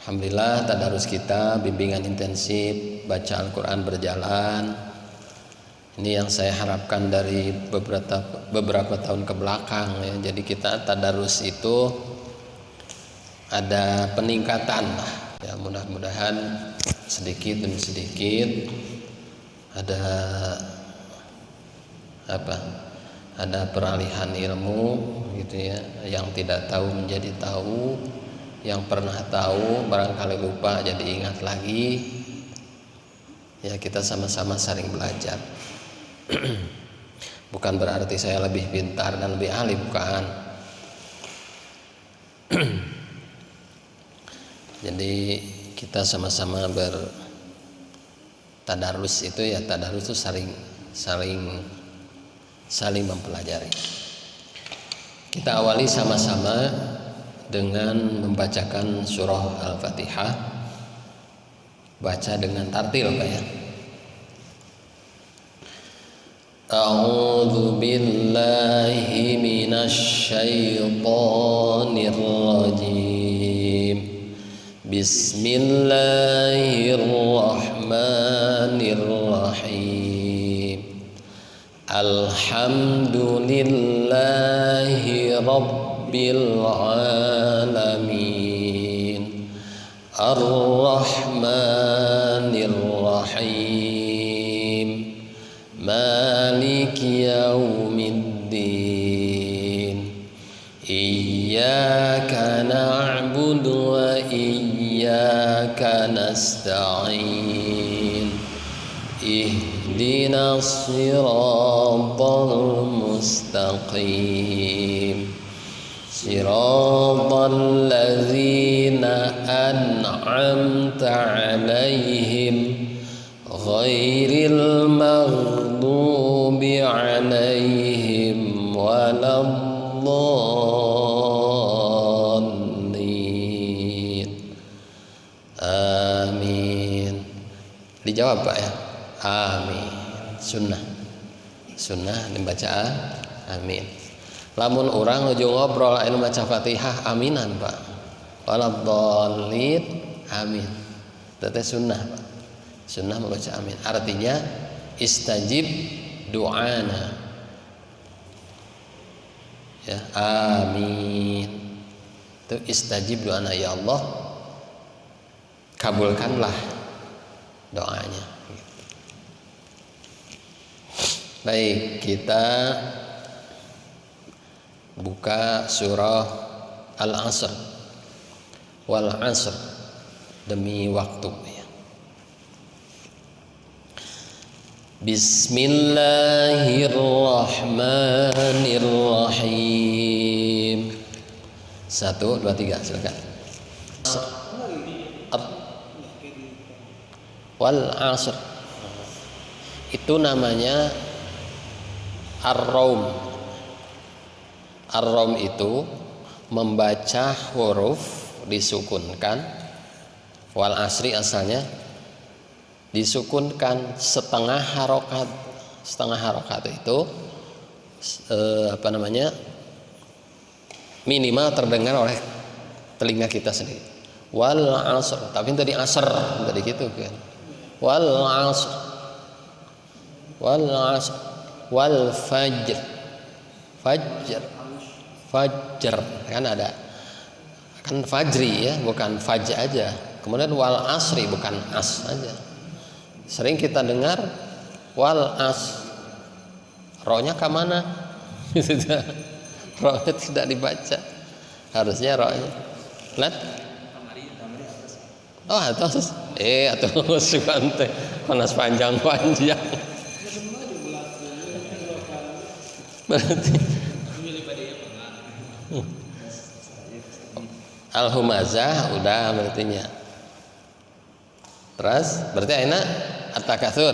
Alhamdulillah tadarus kita bimbingan intensif baca Al-Quran berjalan. Ini yang saya harapkan dari beberapa tahun ke belakang ya. Jadi kita tadarus itu ada peningkatan lah ya, mudah-mudahan sedikit demi sedikit ada peralihan ilmu gitu ya, yang tidak tahu menjadi tahu, yang pernah tahu barangkali lupa jadi ingat lagi ya. Kita sama-sama saling belajar. Bukan berarti saya lebih pintar dan lebih ahli, bukan. Jadi kita sama-sama bertadarus itu ya, tadarus itu saling mempelajari. Kita awali sama-sama dengan membacakan surah Al-Fatihah. Baca dengan tartil Pak ya. A'udzu billahi minasy syaithanir rajim. Bismillahirrahmanirrahim. Alhamdulillahi rabbil alamin. Ar-Rahmanir Rahim. Maliki yaumiddin. Iyyaka na'budu wa iyyaka nasta'in. Ihdinas siratal mustaqim. Siratal ladzina an'amta 'alaihim ghairil maghdubi 'alaihim waladdallin. Amin. Dijawab Pak ya. Amin. Sunnah dibaca amin. Lamun orang ujung ngobrol anu maca Fatihah aminan Pak. Waladdallin amin. Itu sunnah Pak. Sunnah membaca amin. Artinya istajib doana. Ya, amin. Itu istajib doana, ya Allah kabulkanlah doanya. Baik, kita buka surah Al-Asr. Wal Asr, demi waktu ya. Bismillahirrahmanirrahim. 1, 2, 3 silakan. Wal Asr itu namanya Ar-Raum. Ar-Raum itu membaca huruf disukunkan. Wal Asri asalnya disukunkan setengah harokat. Setengah harokat itu minimal terdengar oleh telinga kita sendiri. Wal Asr, tapi tadi asr tadi gitu kan. Wal Asr, wal Asr, wal Fajr, Fajr kan ada, kan Fajri ya, bukan Fajr aja. Kemudian wal Asri, bukan as aja. Sering kita dengar wal as, rohnya ke mana? Rohnya tidak dibaca. Harusnya rohnya lihat. Oh atas, atau sukante panas panjang. Berarti al-humazah udah berartinya. Terus berarti aina at-takatsur.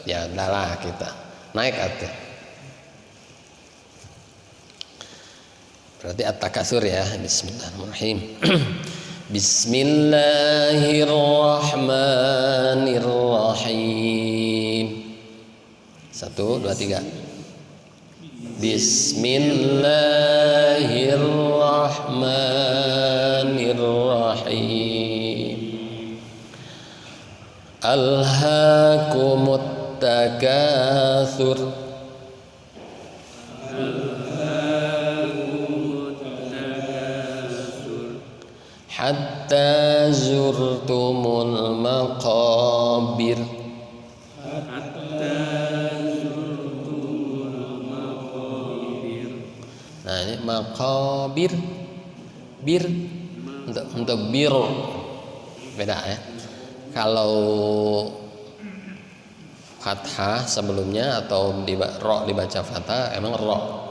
Ya udahlah kita naik atuh. Berarti at-takatsur ya. Bismillahirrahmanirrahim. Bismillahirrahmanirrahim. 1, 2, 3. Bismillahirrahmanirrahim. Alhaakumut takatsur. Hatta zurtumul maqabir. Nah ini maqabir, bir untuk bir beda ya. Kalau fathah sebelumnya atau ro dibaca fathah emang ro.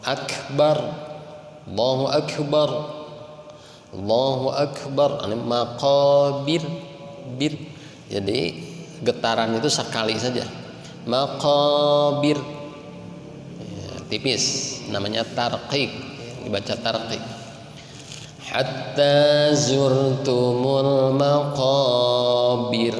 Akbar, Allahu akbar, Allahu akbar. Ini maqabir, bir. Jadi getaran itu sekali saja. Maqabir ya, tipis, namanya tarqiq, dibaca tarqiq. Hatta zurtumul maqabir.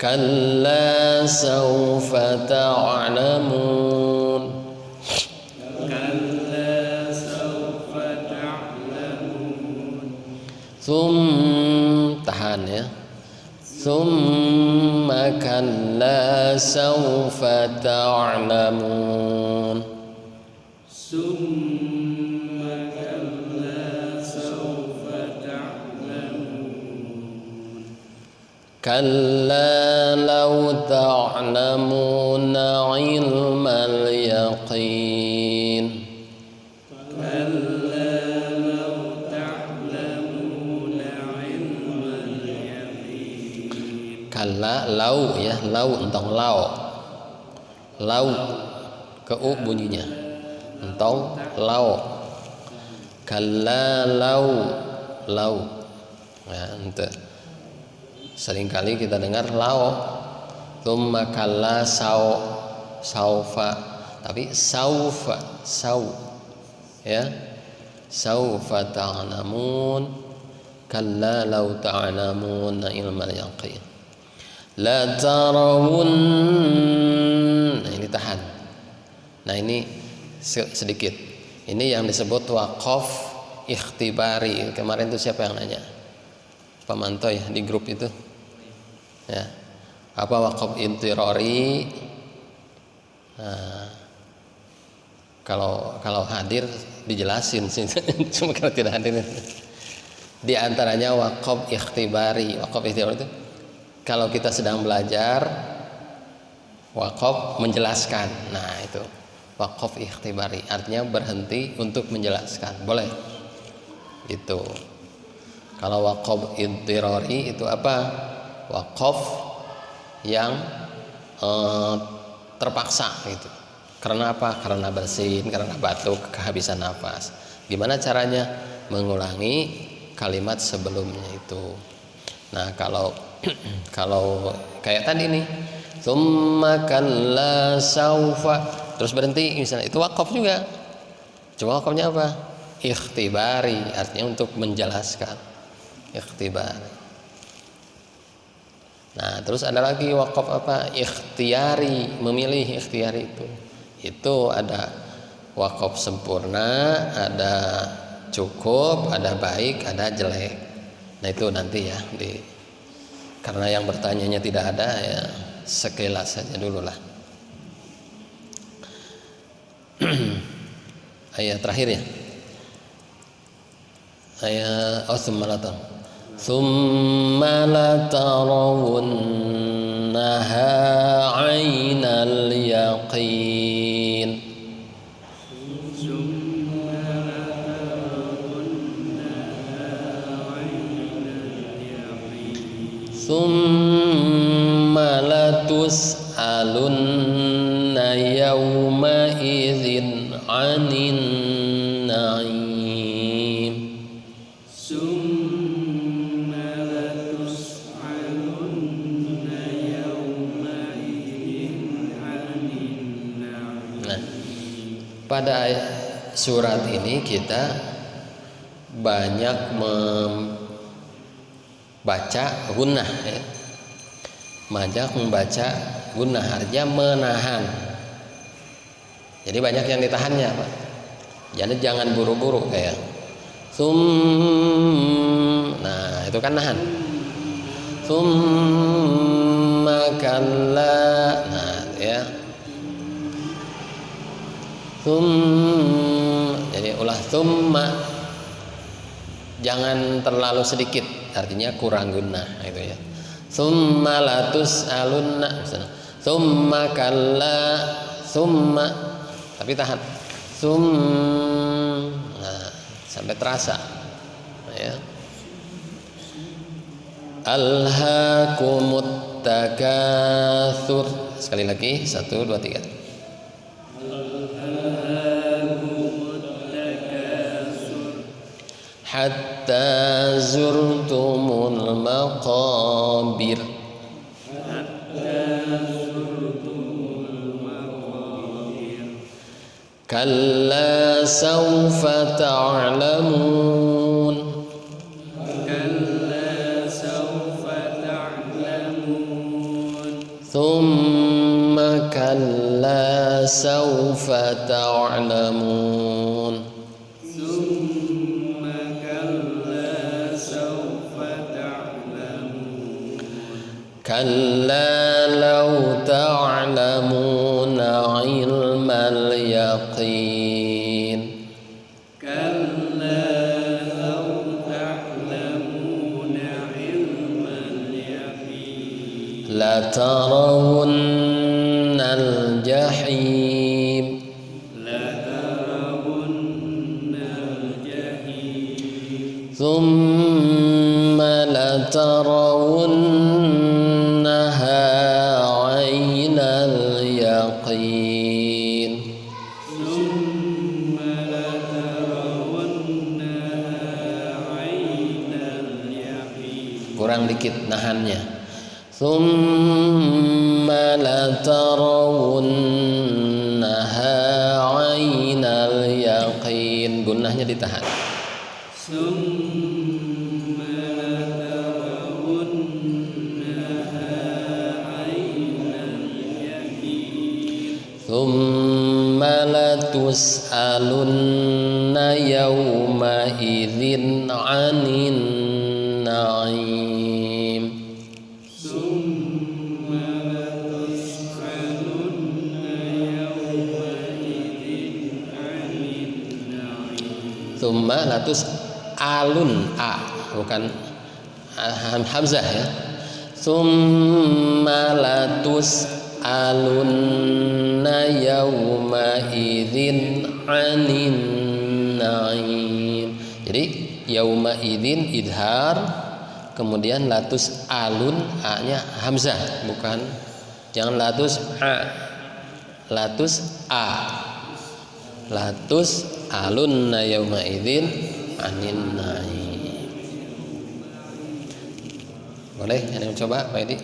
Kalla sawfa ta'lamun. Tahan ya. Thumma kalla sawfa ta'lamun. Kalla law ta'lamuna ilmal yaqin. Kalla lau ya, lau entong lau. Lau ke u bunyinya. Entong lau. Kalla lau. Ya, ente. Seringkali kita dengar lau. Tsumma kalla saufa. Tapi saufa, ya. Saufa ta'lamun. Kalla law ta'lamun ilmal yaqin. La tarawun. Nah ini tahan. Nah ini sedikit. Ini yang disebut waqaf ikhtibari. Kemarin itu siapa yang nanya? Pak Manto ya di grup itu. Ya. Apa waqaf intirori? Nah, kalau hadir dijelasin sih. Cuma kalau tidak hadir. Di antaranya waqaf ikhtibari. Waqaf ikhtibari itu kalau kita sedang belajar waqaf menjelaskan. Nah, itu waqaf ikhtibari, artinya berhenti untuk menjelaskan. Boleh. Itu. Kalau waqaf idtirari itu apa? Waqaf yang terpaksa gitu. Karena apa? Karena bersin, karena batuk, kehabisan nafas. Gimana caranya? Mengulangi kalimat sebelumnya itu. Nah, kalau kayak tadi nih, tsumma kalla saufa, terus berhenti misalnya, itu waqaf juga. Cuma waqafnya apa? Ikhtibari, artinya untuk menjelaskan. Ikhtibari. Nah, terus ada lagi waqaf apa? Ikhtiyari, memilih ikhtiyari itu. Itu ada waqaf sempurna, ada cukup, ada baik, ada jelek. Nah, itu nanti ya karena yang bertanyanya tidak ada ya sekilas saja dulu lah. Ayat terakhir ya. Ayat Tsumma latarawunnaha 'ainal yaqin. Tsumma latus'alunna yawma idzin 'anin na'im. Tsumma latus'alunna yawma idzin 'anin na'im. Nah, pada surat ini kita banyak baca gunnah ya. Banyak membaca gunnah artinya menahan. Jadi banyak yang ditahannya Pak. Jadi jangan buru-buru kayak nah itu kan nahan. Summa kalla, nah ya. Jadi ulah summa, jangan terlalu sedikit, artinya kurang guna itu ya. Summa latus alunna, summa kalla, summa, tapi tahan. Nah, sampai terasa ya. Alhaakumut takatsur, sekali lagi 1 2 3. Alhaakumut takatsur hatta zurtumul maqabir. Kalla sawfa ta'lamun. Kalla sawfa ta'lamun. Thumma kalla sawfa ta'lamun. Thumma kalla sawfa ta'lamun. Kalla law ta'lamuna 'ilmal yaqin. Kalla law ta'lamuna 'ilmal yaqin. La tarawunnal jahim. La tarawunnal jahim. Thumma la tarawunnaha 'ainal yaqin. Thumma la tarawunnaha 'ainal yaqin. Kurang dikit nahannya. Thumma la tarawunnaha 'ainal yaqin. Gunnahnya ditahan. Thumma la tarawunnaha 'ainal yaqin. Thumma la tus'alunna yawma idzin 'anin na'im. Thumma la tus'alunna yawma idzin 'anin na'im. Thumma la tus'alun, a bukan hamzah ya. Thumma la tus'alunna yawma idzin 'anin na'im. Jadi yauma idzin idhar, kemudian latus alun, a-nya hamzah, bukan, jangan latus a, latus a. Latus alun yauma idzin anin naim. Boleh ada yang coba Pak Edi?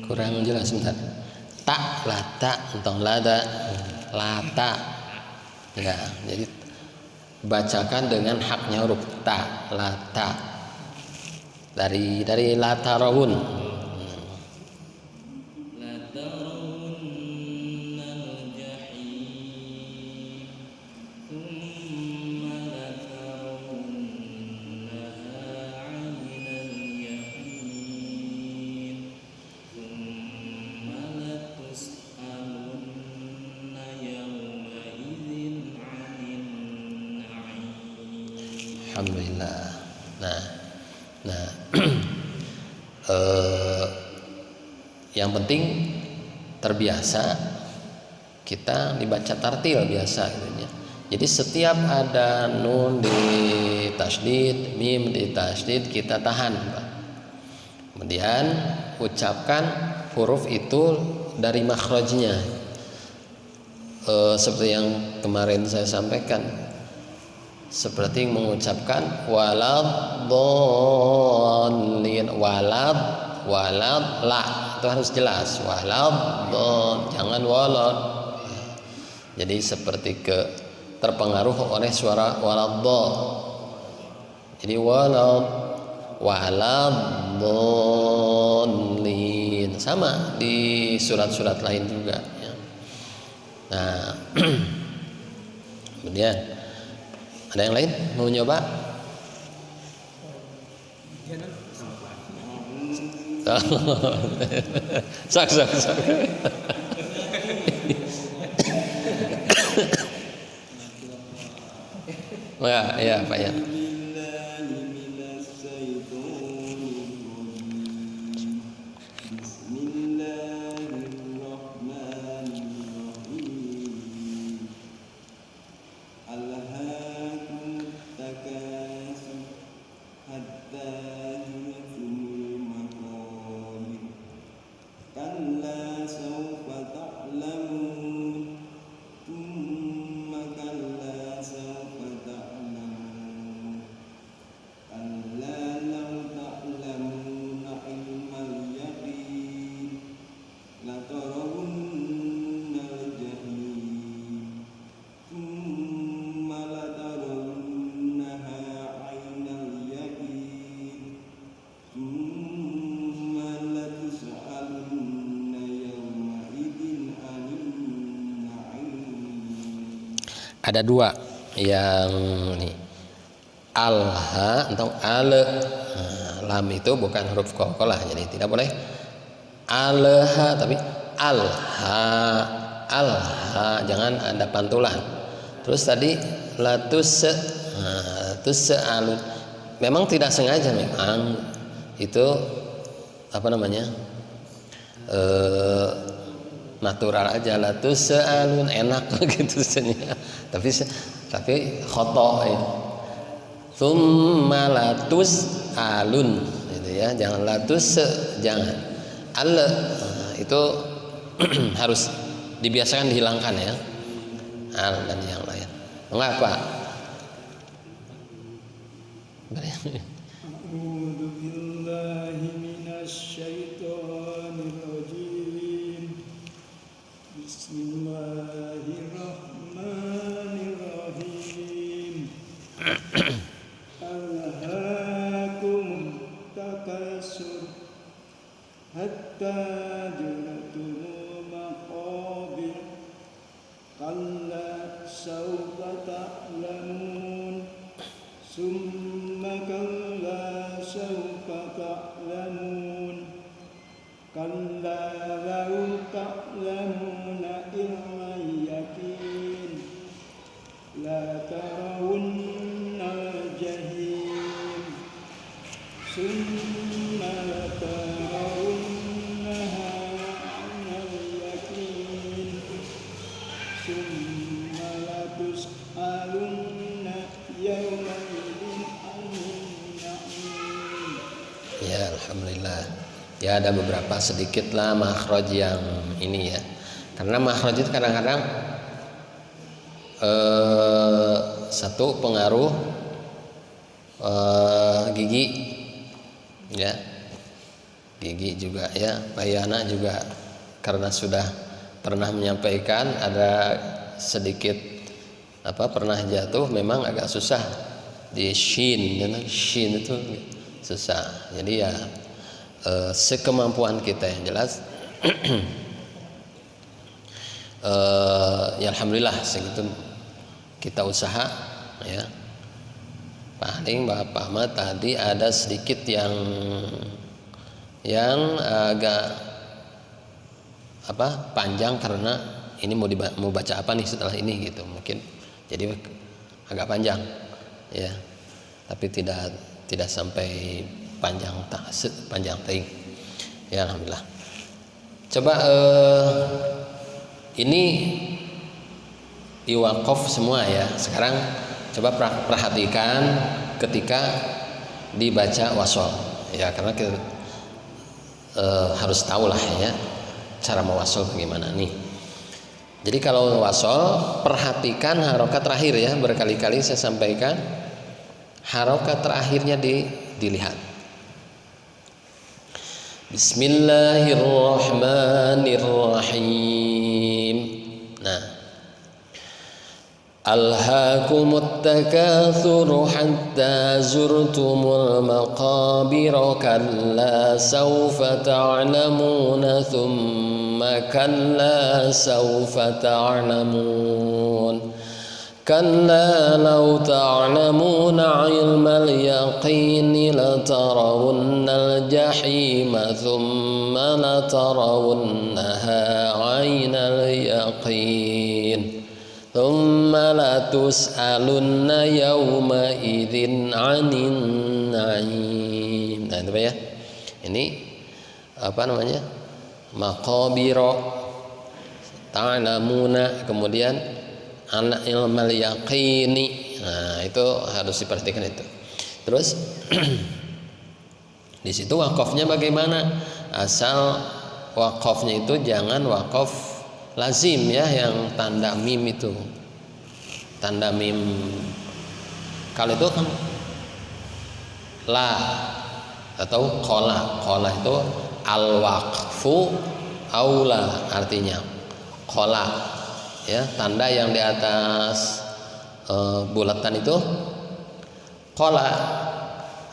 Kurang jelas sebentar. Tak lata entong lada lata ya, jadi bacakan dengan haknya huruf ta, lata, dari latarawun. Alhamdulillah. Nah, nah, yang penting terbiasa kita dibaca tartil biasa gitu ya. Jadi setiap ada nun di tasydid, mim di tasydid, kita tahan, Pak. Kemudian ucapkan huruf itu dari makhrajnya. Seperti yang kemarin saya sampaikan, seperti mengucapkan waladhdallin, walad la itu harus jelas, waladhdallin, jangan walad. Jadi seperti terpengaruh oleh suara waladdo. Jadi waladhdallin sama di surat-surat lain juga ya. Nah, kemudian ada yang lain mau nyoba? Sok. Ya, Pak ya. Ada dua yang ini alha atau ale. Lam itu bukan huruf qalqalah, jadi tidak boleh alha, tapi alha, jangan ada pantulan. Terus tadi latus alun, memang tidak sengaja, memang itu apa namanya natural aja, latus alun, enak gitu sebenarnya. Tapi khoto ya. Tsumma latus alun gitu ya, jangan latus, jangan itu harus dibiasakan dihilangkan ya, al dan yang lain. Mengapa? Ya, alhamdulillah. Ya, ada beberapa sedikit lah makhraj yang ini ya. Karena makhraj itu kadang-kadang satu pengaruh gigi ya. Gigi juga ya, Bayana juga karena sudah pernah menyampaikan ada sedikit pernah jatuh, memang agak susah di shin itu susah. Jadi ya sekemampuan kita yang jelas. Ya alhamdulillah segitu kita usaha ya. Paling Bapak mah tadi ada sedikit yang agak panjang, karena ini mau baca apa nih setelah ini gitu, mungkin jadi agak panjang ya. tapi tidak sampai panjang teing. Ya alhamdulillah. Coba ini iwaqaf semua ya. Sekarang coba perhatikan ketika dibaca wasol ya, karena kita harus tahu lah ya cara mewasol bagaimana nih. Jadi kalau wasol perhatikan harokat terakhir ya, berkali-kali saya sampaikan harokat terakhirnya dilihat. Bismillahirrahmanirrahim. Nah, alhaakumut takatsuru hatta zurtumul maqabir kalla sawfa ta'lamuna thumma kalla sawfa ta'lamun kalla law ta'lamuna 'ilmal yaqini latarawunnal jahima thumma latarawunnaha 'ainal yaqin thumma latus'alunna yawma idzin 'anin na'im. Nah, itu ya. Ini apa namanya? Maqabira ta'lamuna, kemudian anak ilmal yaqini. Nah, itu harus diperhatikan itu. Terus di situ wakafnya bagaimana? Asal wakafnya itu jangan wakaf lazim ya, yang tanda mim itu. Tanda mim kalau itu kan la atau qola. Qola itu al-waqfu aula artinya. Qola ya, tanda yang di atas bulatan itu qola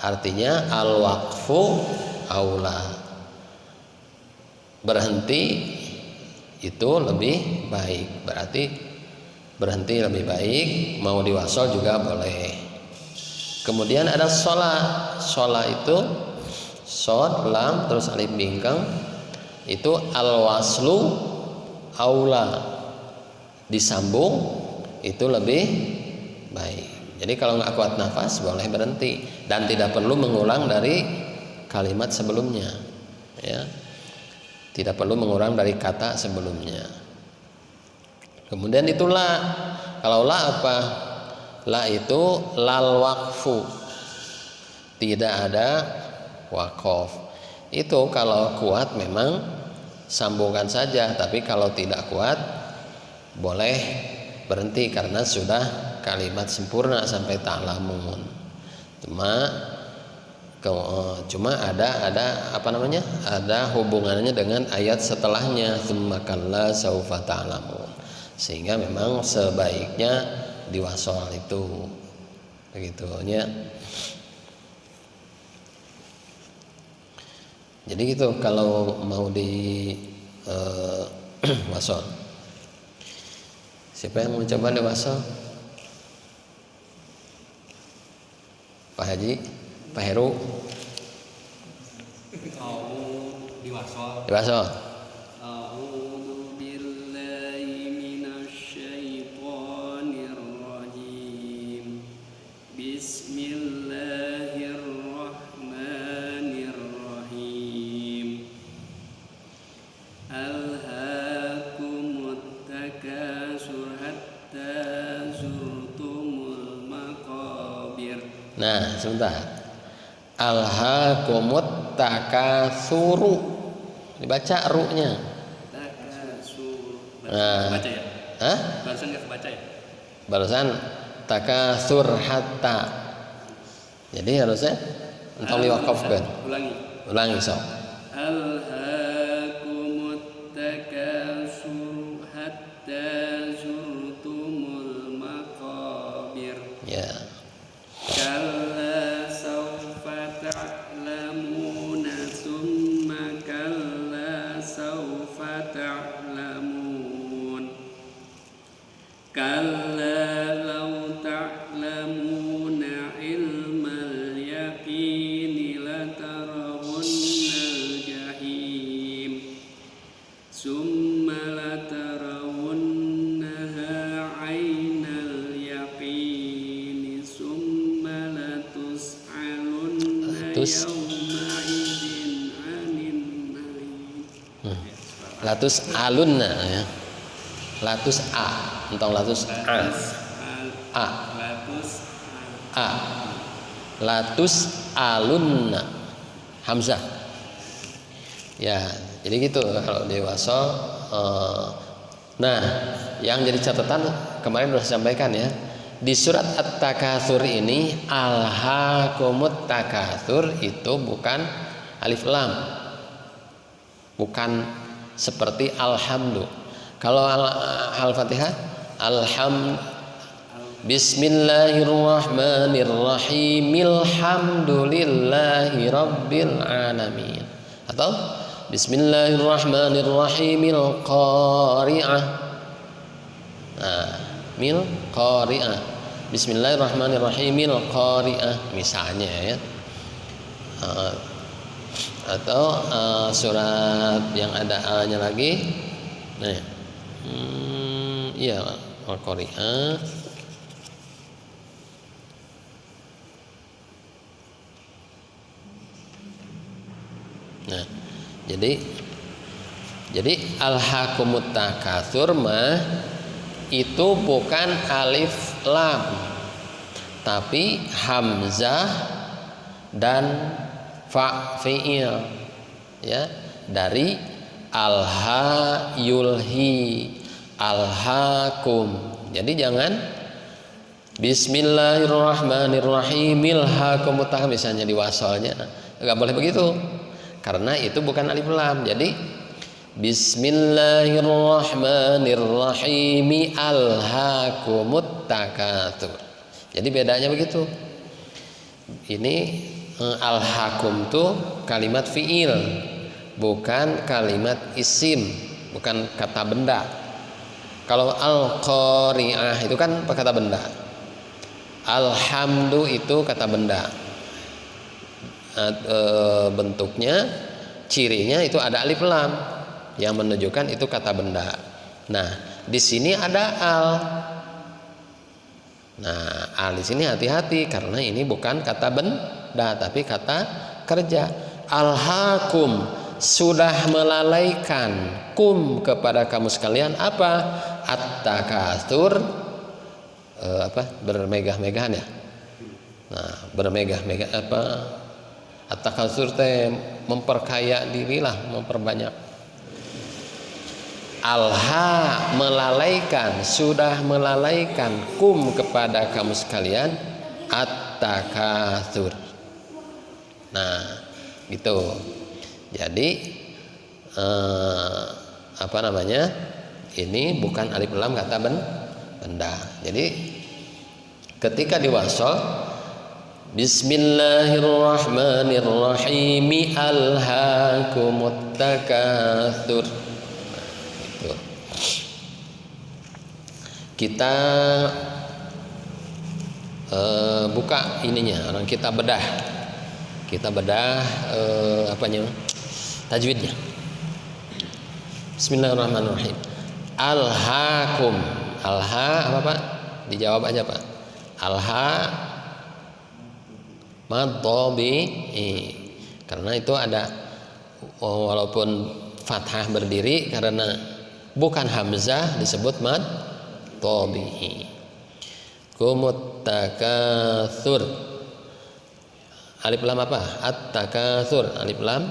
artinya al-waqfu aula, berhenti itu lebih baik, berarti berhenti lebih baik, mau diwasol juga boleh. Kemudian ada sholat. Sholat itu shod, lam, terus alif bingkang, itu al-waslu aula, disambung itu lebih baik. Jadi kalau nggak kuat nafas boleh berhenti dan tidak perlu mengulang dari kalimat sebelumnya ya, tidak perlu mengulang dari kata sebelumnya. Kemudian itu la. Kalau la apa? La itu lal waqfu, tidak ada wakaf. Itu kalau kuat memang sambungkan saja, tapi kalau tidak kuat boleh berhenti karena sudah kalimat sempurna sampai ta'lamun. Cuma ada apa namanya? Ada hubungannya dengan ayat setelahnya, tsumma kalla saufa ta'lamun. Sehingga memang sebaiknya diwasol itu. Begitunya. Jadi gitu kalau mau di wasol. Siapa yang mau coba dewasa? Pak Haji, Pak Heru. Dewasa. A'udzu billahi minasyaitonir rajim. Bismillahirrahmanirrahim. Alhaakumut takatsur hatta zurtumul maqabir. Nah, sebentar. Alhaakumut takatsuru. Dibaca ru-nya. Takatsur. Nah. Baca ya? Hah? Barusan enggak kebaca ya? Barusan takatsur hatta. Jadi harusnya entah liwaqafkan. Ulangi sok. Alhaakumut takatsur hatta zurtumul maqabir. Ya. Kalla sawfa ta'lamuna thumma kalla sawfa ta'lamun. Kalla law ta'lamuna ilmal yaqini latarawunnal jahim Latus latus alunna ya. Latus a, entong latus a. A. A. Latus alunna. Hamzah. Ya, jadi gitu kalau di wasol. Nah, yang jadi catatan kemarin sudah sampaikan ya. Di surat At-Takatsur ini alhaakumut takatsur itu bukan alif lam. Bukan seperti alhamdu. Kalau Al-Fatihah Bismillahirrahmanirrahim Alhamdulillahi rabbil alamin. Atau Bismillahirrahmanirrahim qari'ah. Nah, mil qari'ah. Bismillahirrahmanirrahim qari'ah misalnya ya. Atau surat yang ada a-nya lagi. Nah. Iya, al-qari'ah. Nah, jadi alhaakumut takatsur mah itu bukan alif lam, tapi hamzah dan fa fi'il ya, dari alha yulhi alhaakum. Jadi jangan Bismillahirrahmanirrahim ilhaakumut takatsur misalnya di wasolnya, enggak boleh begitu. Karena itu bukan alif lam. Jadi Bismillahirrahmanirrahim alhaakumut takatsur. Jadi bedanya begitu. Ini alhaakum tuh kalimat fiil, bukan kalimat isim, bukan kata benda. Kalau al-qari'ah itu kan kata benda. Alhamdu itu kata benda. Bentuknya, cirinya itu ada alif lam yang menunjukkan itu kata benda. Nah, di sini ada al. Nah, al di sini hati-hati karena ini bukan kata benda tapi kata kerja. Alhaakum, sudah melalaikan kum kepada kamu sekalian apa? At-takatsur, bermegah-megahan ya. Nah, bermegah-megah apa? At-takatsur teh memperkaya dirilah, memperbanyak. Alha, melalaikan, sudah melalaikan kum kepada kamu sekalian at-takatsur. Nah, gitu. Jadi ini bukan alif lam kata benda. Jadi ketika diwasol Bismillahirrahmanirrahim alhaakumut takatsur. Gitu. Kita buka ininya, orang kita bedah tajwidnya. Bismillahirrahmanirrahim. Alhaakum, alha apa Pak? Dijawab aja Pak. Alha madhobi, karena itu ada walaupun fathah berdiri karena bukan hamzah disebut madhobi. Kumut takatsur. Alif lam apa? At-takatsur. Alif lam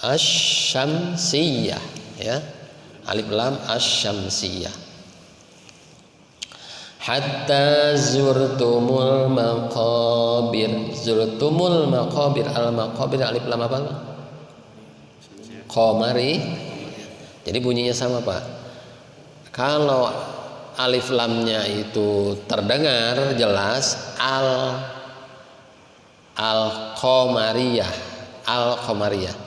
asy-syamsiyah ya. Alif lam asy-syamsiyah. Hatta zurtumul maqabir. Zurtumul maqabir. Al-maqabir alif lam apa? Qamari. Jadi bunyinya sama Pak. Kalau alif lamnya itu terdengar jelas al-qamariyah. Al-qamariyah.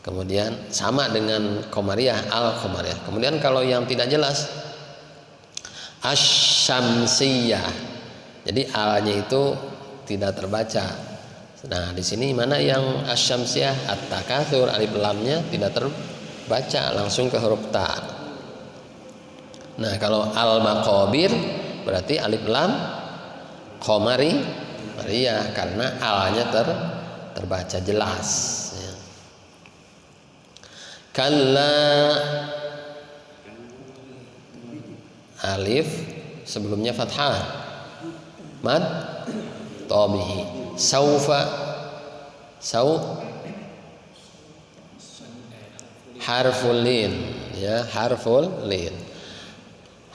Kemudian sama dengan qamariyah, al-qamariyah. Kemudian kalau yang tidak jelas asy-syamsiyah. Jadi alnya itu tidak terbaca. Nah, di sini mana yang asy-syamsiyah? At-takatsur, alif lamnya tidak terbaca, langsung ke huruf ta. Nah, kalau al-maqabir berarti alif lam qamari Iya, karena alnya terbaca jelas ya. Kalla, alif sebelumnya fathah, mad tabi'i. Saufa, harful lin ya, harful lin.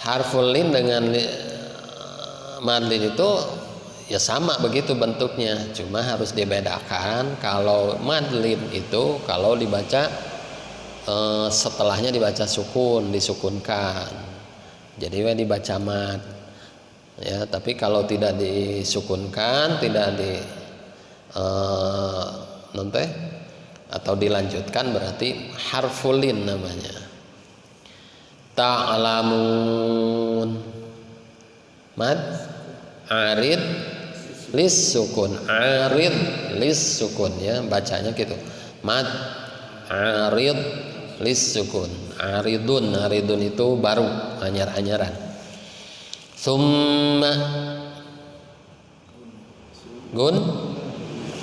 Harful lin dengan madlin itu ya sama begitu bentuknya, cuma harus dibedakan. Kalau madlin itu kalau dibaca setelahnya dibaca sukun, disukunkan, jadi dibaca mad ya. Tapi kalau tidak disukunkan, tidak di nanti atau dilanjutkan, berarti harfulin namanya. Ta'lamun, mad arid lis sukun, arid lis sukun ya, bacanya gitu, mad arid lis sukun. Aridun, aridun itu baru, anyar-anyaran. Summa, gun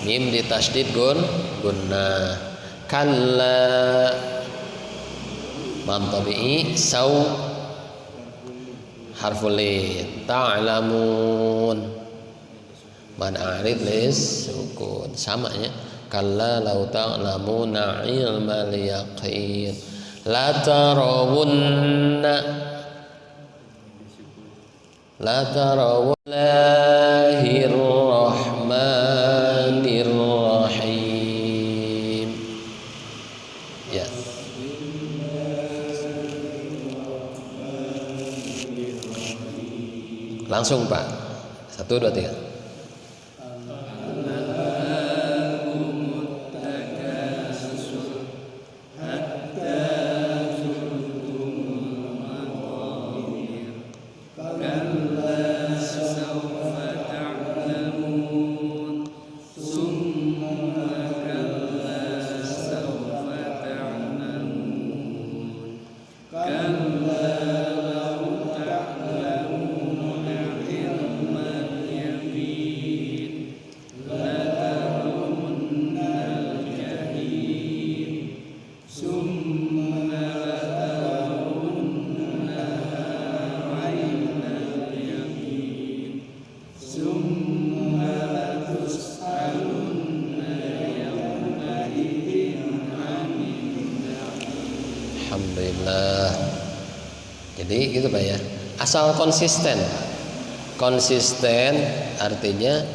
mim ditasydid gunnah. Kalla, mantabi'i, sau harful lin. Ta'lamun, man arid lis sukun, samanya. Kalla law ta'lamuna ilmal yaqin la tarawunna, la tarawullahir rahmanir rahim ya. Langsung Pak, 1, 2, 3. Alhamdulillah. Jadi gitu Pak ya. Asal konsisten. Konsisten artinya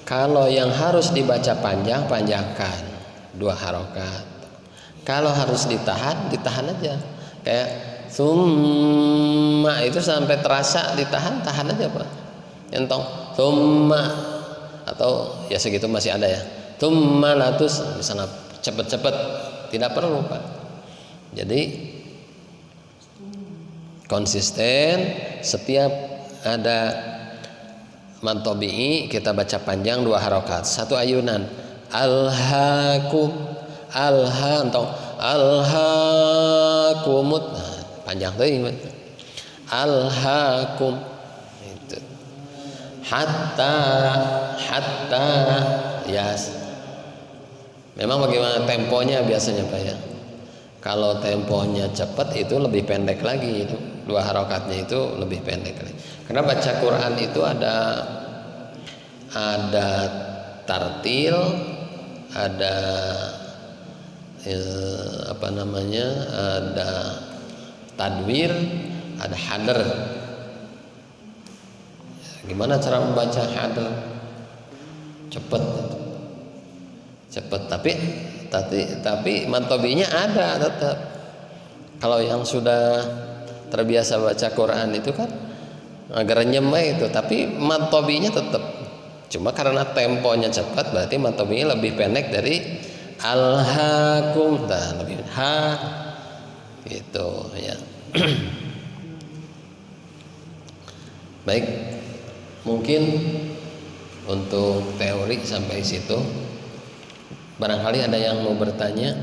kalau yang harus dibaca panjang, panjangkan 2 harokat. Kalau harus ditahan, ditahan aja. Kayak summa itu sampai terasa ditahan, tahan aja Pak. Entong summa atau ya segitu masih ada ya. Summa latus misalnya cepet-cepet tidak perlu Pak. Jadi konsisten, setiap ada mantobi'i kita baca panjang 2 harokat, 1 ayunan. Alhaakum, alha entong alhaakumut, nah, panjang tuh alhaakum itu. Hatta ya. Memang bagaimana temponya biasanya Pak ya. Kalau temponya cepat itu lebih pendek lagi, itu 2 harokatnya itu lebih pendek lagi. Karena baca Quran itu ada tartil, ada ada tadwir, ada hadr. Gimana cara membaca hadr? Cepet tapi mantobinya ada tetap. Kalau yang sudah terbiasa baca Quran itu kan agak renyem itu, tapi mantobinya tetap. Cuma karena temponya cepat, berarti mantobinya lebih pendek dari alhaakum, dan lebih gitu ya. Baik, mungkin untuk teori sampai situ. Barangkali ada yang mau bertanya.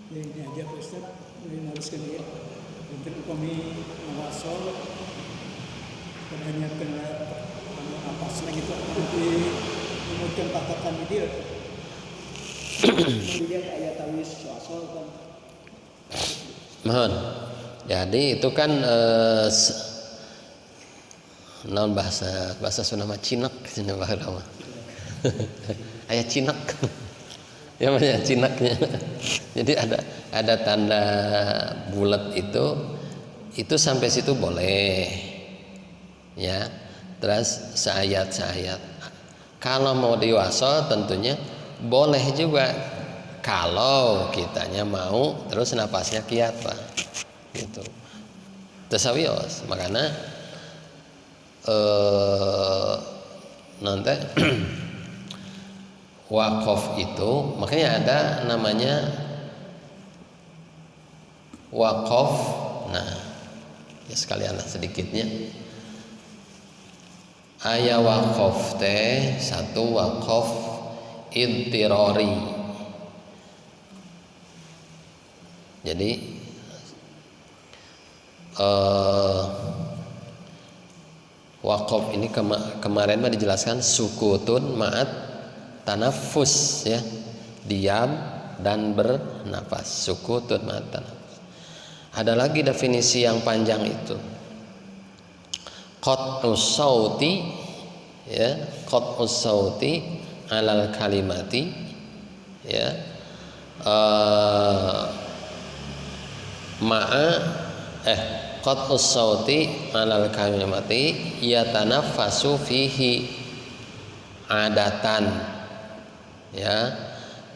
Ini aja Pak Ustaz, ini haruskan ya. Untuk kami mewasol, adanya kena pas lagi itu dimudahkan patakan di dia. Kemudian ayat tawis swasol kan. Mohon. Jadi itu kan non bahasa Sunda mah cinak cenah baheula mah. Aya cinak. Ya banyak cinaknya. Jadi ada tanda bulat itu sampai situ boleh. Ya. Terus seayat. Kalau mau diwasol tentunya boleh juga. Kalau kitanya mau terus napasnya kiat, Pak. Gitu. Tasawios, makanya nanti wakaf itu makanya ada namanya wakaf. Nah, ya sekalian lah sedikitnya. Aya wakaf teh satu wakaf idtirari. Jadi wakaf ini kemarin mah dijelaskan sukutun ma'at tanafus, ya, diam dan bernafas. Sukutun ma'at tanafus. Ada lagi definisi yang panjang itu. Qat'us sauti, ya, qat'us sauti alal kalimati, ya, qat'us sauti alal kalimati yatanaffasu fihi adatan, ya,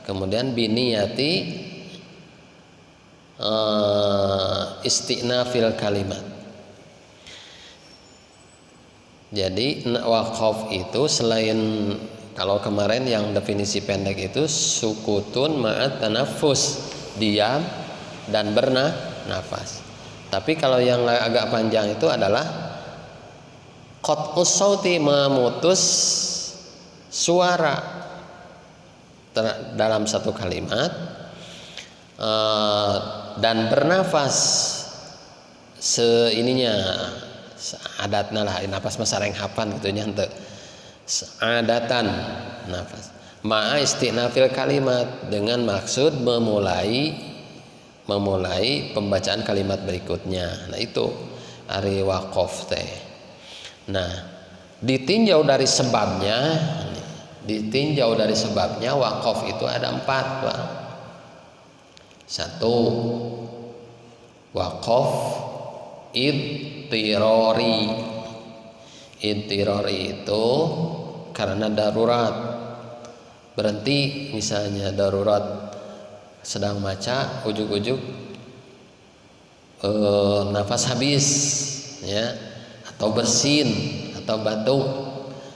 kemudian biniyati istinafil kalimat. Jadi wakaf itu selain kalau kemarin yang definisi pendek itu sukutun ma'at tanafus, diam dan bernafas. Tapi kalau yang agak panjang itu adalah qat'us sauti, memutus suara dalam satu kalimat, dan bernafas seininya adatna lah, nafas masareng hapan gitu nya henteu adatan nafas ma'a istinafil kalimat, dengan maksud memulai pembacaan kalimat berikutnya. Nah itu ari waqaf teh. Nah ditinjau dari sebabnya waqaf itu ada 4, Pak. 1 waqaf idtirari. Idtirari itu karena darurat, berhenti, misalnya darurat sedang baca, ujuk-ujuk nafas habis, ya, atau bersin atau batuk,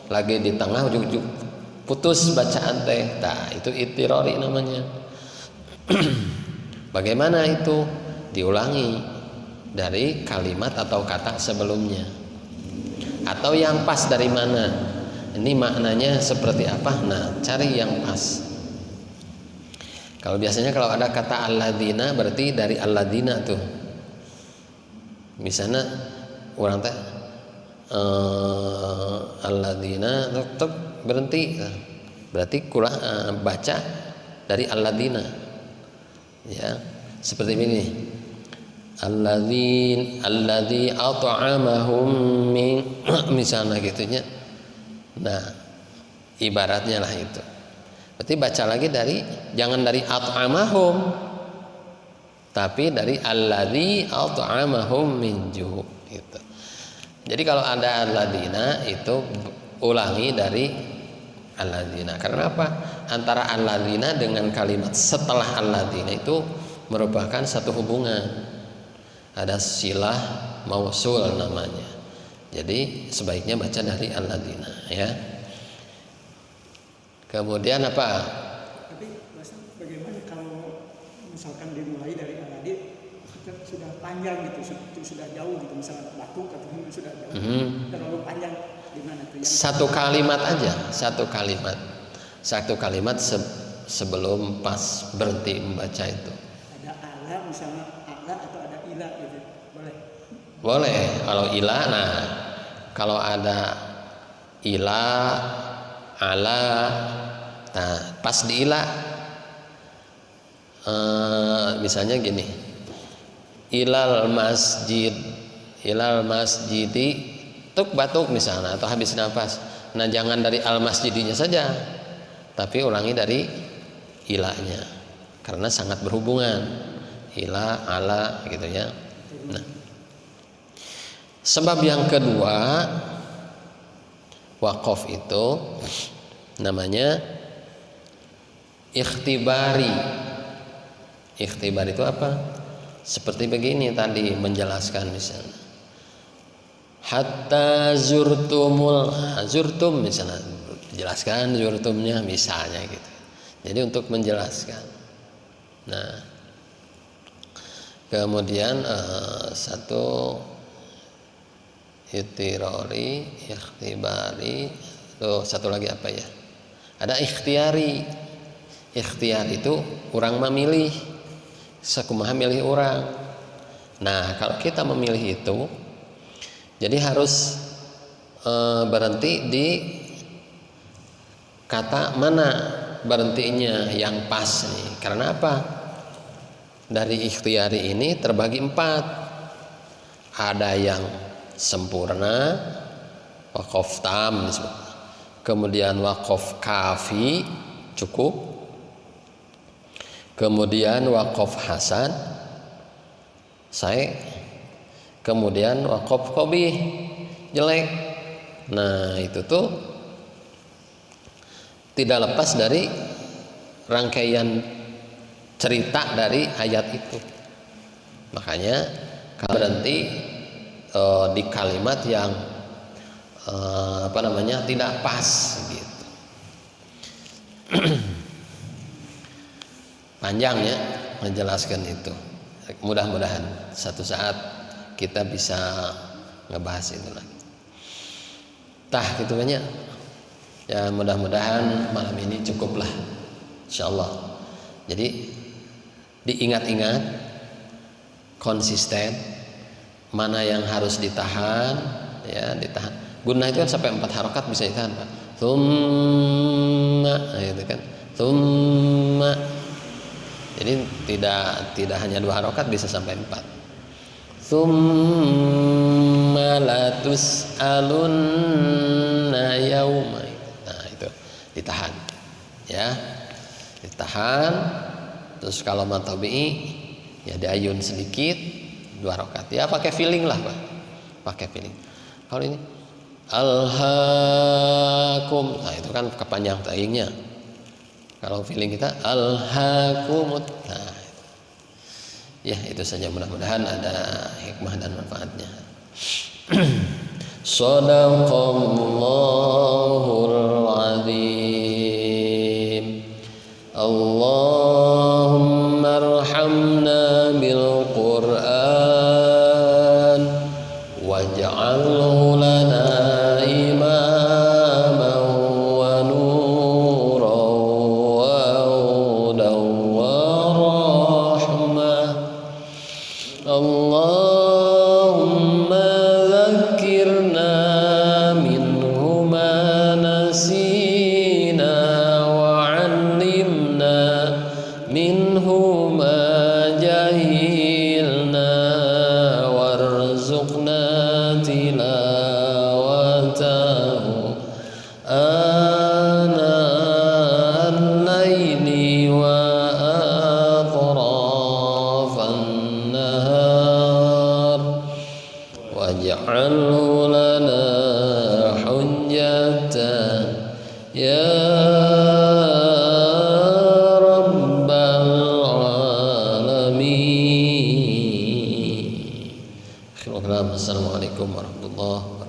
lagi di tengah ujuk-ujuk putus bacaan teh. Nah itu idtirari namanya. Bagaimana itu? Diulangi dari kalimat atau kata sebelumnya, atau yang pas dari mana, ini maknanya seperti apa. Nah cari yang pas. Kalau biasanya kalau ada kata alladzina berarti dari alladzina tuh. Misalnya orang teh alladzina tetap berhenti, berarti kurang baca dari alladzina, ya, seperti ini. Alladzi at'amahum min misalnya gitunya. Nah ibaratnya lah itu. Berarti baca lagi jangan dari at'amahum, tapi dari alladzi at'amahum min ju' gitu. Jadi kalau ada alladzina itu ulangi dari alladzina. Karena apa? Antara alladzina dengan kalimat setelah alladzina itu merupakan satu hubungan. Ada silah mausul namanya. Jadi sebaiknya baca dari alladzina, ya. Kemudian apa? Tapi bagaimana kalau misalkan dimulai dari alladzi sudah panjang gitu, sudah jauh gitu, misalnya batuk atau sudah jauh, terlalu panjang, gimana tuh? Satu kalimat aja, satu kalimat sebelum pas berhenti membaca itu. Ada ala misalnya, ala atau ada ila gitu, boleh? Boleh kalau ila. Nah kalau ada ila, ala. Nah, pas di ila, misalnya gini, ilal masjidi, tuk batuk misalnya atau habis nafas. Nah, jangan dari al masjidinya saja, tapi ulangi dari ilanya, karena sangat berhubungan, ila, ala gitu ya. Nah, sebab yang kedua, waqaf itu namanya ikhtibari. Ikhtibar itu apa? Seperti begini tadi menjelaskan misalnya, hatta zurtumul, zurtum misalnya, jelaskan zurtumnya misalnya gitu. Jadi untuk menjelaskan. Nah, kemudian satu itirori, ikhtibari, satu lagi apa ya? Ada ikhtiari. Ikhtiar itu orang memilih, sakumaha milih orang. Nah, kalau kita memilih itu, jadi harus berhenti di kata mana berhentinya yang pas nih. Karena apa? Dari ikhtiari ini terbagi 4. Ada yang sempurna, waqaf tam, kemudian waqaf kafi, cukup, kemudian waqaf hasan, kemudian waqaf qabih, jelek. Nah, itu tuh tidak lepas dari rangkaian cerita dari ayat itu. Makanya kalau berhenti di kalimat yang tidak pas gitu. Panjang ya menjelaskan itu. Mudah-mudahan satu saat kita bisa ngebahas itu lagi. Tah gitu banyak. Ya, mudah-mudahan malam ini cukuplah, insyaallah. Jadi diingat-ingat, konsisten, mana yang harus ditahan, ya ditahan. Gunnah itu kan sampai 4 harokat bisa ditahan, Pak. Tsumma, gitu kan. Tsumma. Jadi tidak hanya 2 harokat, bisa sampai 4. Tsumma latus'alunna yauma. Nah, itu ditahan. Ya. Ditahan. Terus kalau matabi'i ya diayun sedikit, 2 rakaat. Ya pakai feeling lah, Pak. Pakai feeling. Kalau ini alhaakum, nah itu kan kepanjang taingnya. Kalau feeling kita alhaakumut. Nah, ya itu saja, mudah-mudahan ada hikmah dan manfaatnya. Shadaqallahul azim. Allahumma arhamna bil Qur'an waj'alhu lana imaman wa nuran wa hudan wa rahmah. Allahumma dzakkirna minhu ma nasina wa 'allimna minhu ma jahilna warzuqna tilawatahu ana al-laili wa atrafan nahar waj'alhu lana hujjatan ya rabbal alamin. Assalamualaikum warahmatullahi wabarakatuh.